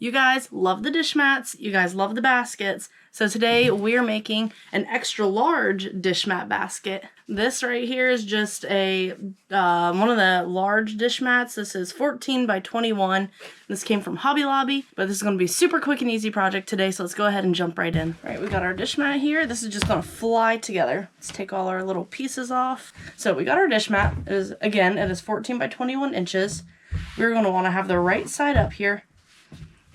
You guys love the dish mats, you guys love the baskets, so today we're making an extra large dish mat basket. This right here is just a one of the large dish mats. This is 14 by 21. This came from Hobby Lobby, but this is going to be a super quick and easy project today, so let's go ahead and jump right in. All right, we got our dish mat here. This is just going to fly together. Let's take all our little pieces off. So we got our dish mat. It is 14 by 21 inches. We're going to want to have the right side up here.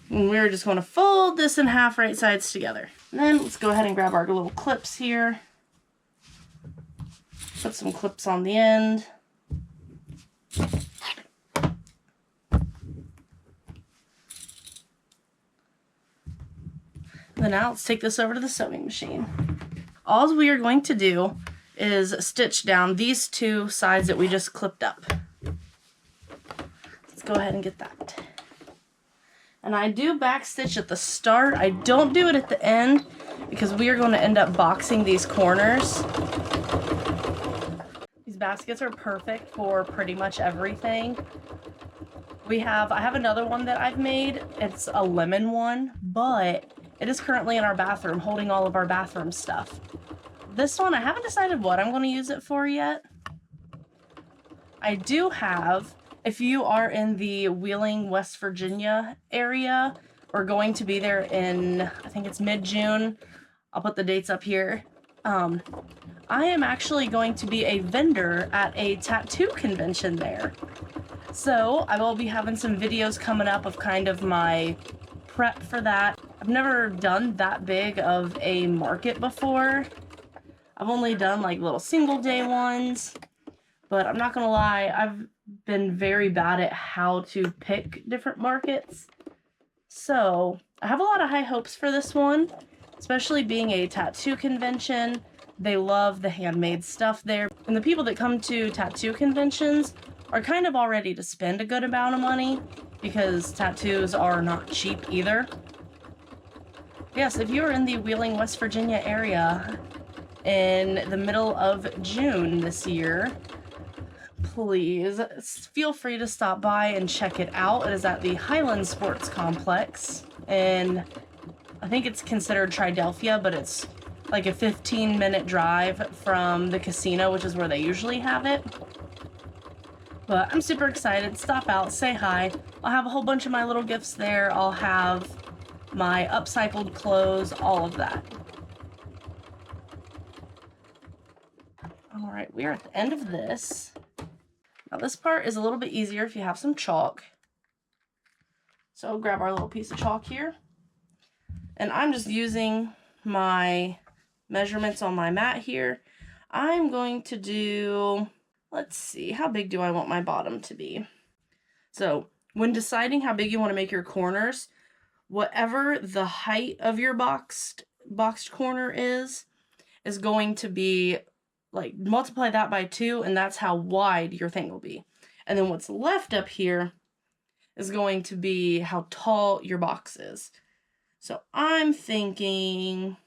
And we're just going to fold this in half, right sides together. And then let's go ahead and grab our little clips here. Put some clips on the end. And then now let's take this over to the sewing machine. All we are going to do is stitch down these two sides that we just clipped up. Let's go ahead and get that. And I do back stitch at the start. I don't do it at the end because we are going to end up boxing these corners. These baskets are perfect for pretty much everything. I have another one that I've made. It's a lemon one, but it is currently in our bathroom holding all of our bathroom stuff. This one, I haven't decided what I'm going to use it for yet. I do have, if you are in the Wheeling, West Virginia area, we're going to be there in, I think it's mid-June. I'll put the dates up here. I am actually going to be a vendor at a tattoo convention there. So I will be having some videos coming up of kind of my prep for that. I've never done that big of a market before. I've only done like little single day ones, but I'm not gonna lie, I've been very bad at how to pick different markets. So I have a lot of high hopes for this one, especially being a tattoo convention. They love the handmade stuff there. And the people that come to tattoo conventions are kind of all ready to spend a good amount of money because tattoos are not cheap either. Yes, if you're in the Wheeling, West Virginia area in the middle of June this year, please feel free to stop by and check it out. It is at the Highland Sports Complex, and I think it's considered Tridelphia, but it's like a 15-minute drive from the casino, which is where they usually have it. But I'm super excited. Stop out, say hi. I'll have a whole bunch of my little gifts there. I'll have my upcycled clothes, all of that. All right, we are at the end of this. Now this part is a little bit easier if you have some chalk. So I'll grab our little piece of chalk here. And I'm just using my measurements on my mat here. I'm going to do, let's see, how big do I want my bottom to be? So when deciding how big you want to make your corners, whatever the height of your boxed corner is going to be, like, multiply that by 2, and that's how wide your thing will be. And then what's left up here is going to be how tall your box is. So I'm thinking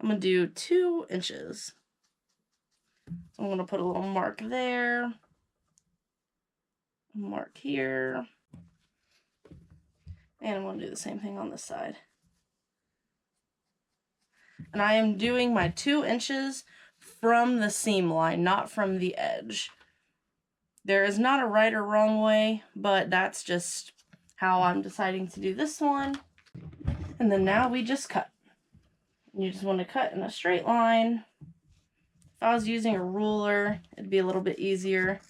I'm going to do 2 inches. So I'm going to put a little mark there, mark here, and I'm going to do the same thing on this side. And I am doing my 2 inches from the seam line, not from the edge. There is not a right or wrong way, but that's just how I'm deciding to do this one. And then now we just cut. You just want to cut in a straight line. If I was using a ruler, it'd be a little bit easier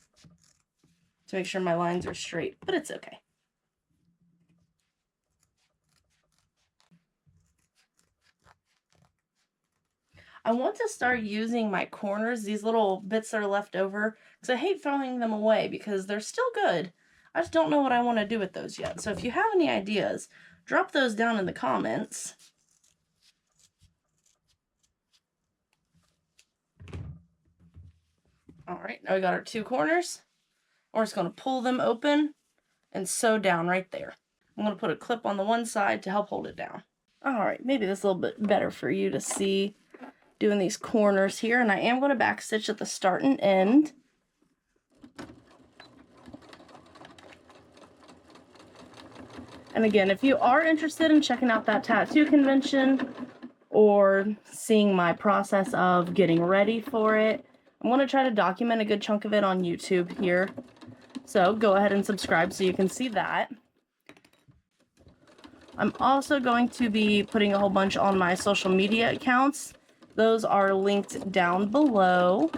to make sure my lines are straight, but it's okay. I want to start using my corners, these little bits that are left over, because I hate throwing them away because they're still good. I just don't know what I want to do with those yet. So if you have any ideas, drop those down in the comments. All right, now we got our 2 corners. We're just going to pull them open and sew down right there. I'm going to put a clip on the one side to help hold it down. All right, maybe this is a little bit better for you to see doing these corners here, and I am going to back stitch at the start and end. And again, if you are interested in checking out that tattoo convention or seeing my process of getting ready for it, I'm going to try to document a good chunk of it on YouTube here. So go ahead and subscribe so you can see that. I'm also going to be putting a whole bunch on my social media accounts. Those are linked down below.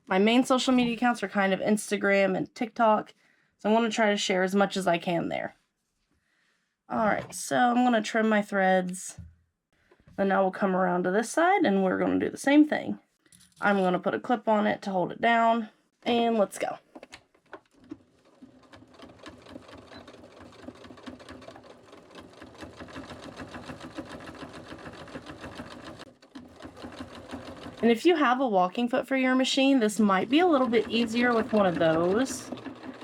My main social media accounts are kind of Instagram and TikTok, so I'm going to try to share as much as I can there. Alright, so I'm going to trim my threads. Then now we'll come around to this side and we're going to do the same thing. I'm going to put a clip on it to hold it down, and let's go. And if you have a walking foot for your machine, this might be a little bit easier with one of those,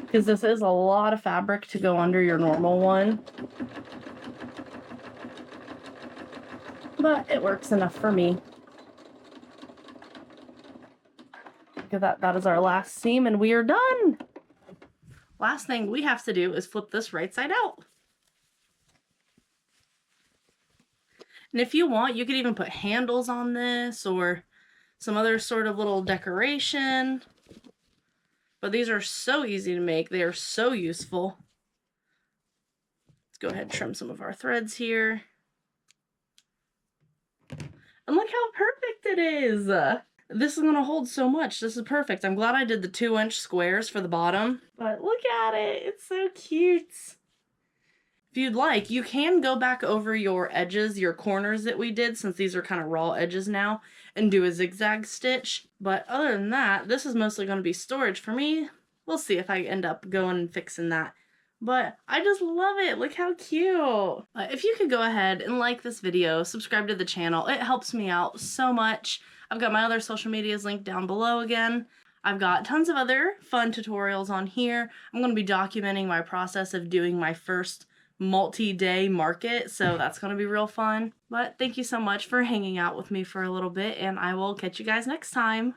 because this is a lot of fabric to go under your normal one. But it works enough for me. Look at that, that is our last seam and we are done. Last thing we have to do is flip this right side out. And if you want, you could even put handles on this or some other sort of little decoration. But these are so easy to make. They are so useful. Let's go ahead and trim some of our threads here. And look how perfect it is. This is going to hold so much. This is perfect. I'm glad I did the 2-inch squares for the bottom. But look at it. It's so cute. If you'd like, you can go back over your edges, your corners that we did, since these are kind of raw edges now, and do a zigzag stitch. But other than that, this is mostly going to be storage for me. We'll see if I end up going and fixing that. But I just love it. Look how cute. If you could go ahead and like this video, subscribe to the channel. It helps me out so much. I've got my other social medias linked down below again. I've got tons of other fun tutorials on here. I'm going to be documenting my process of doing my first multi-day market, so that's going to be real fun. But thank you so much for hanging out with me for a little bit, and I will catch you guys next time.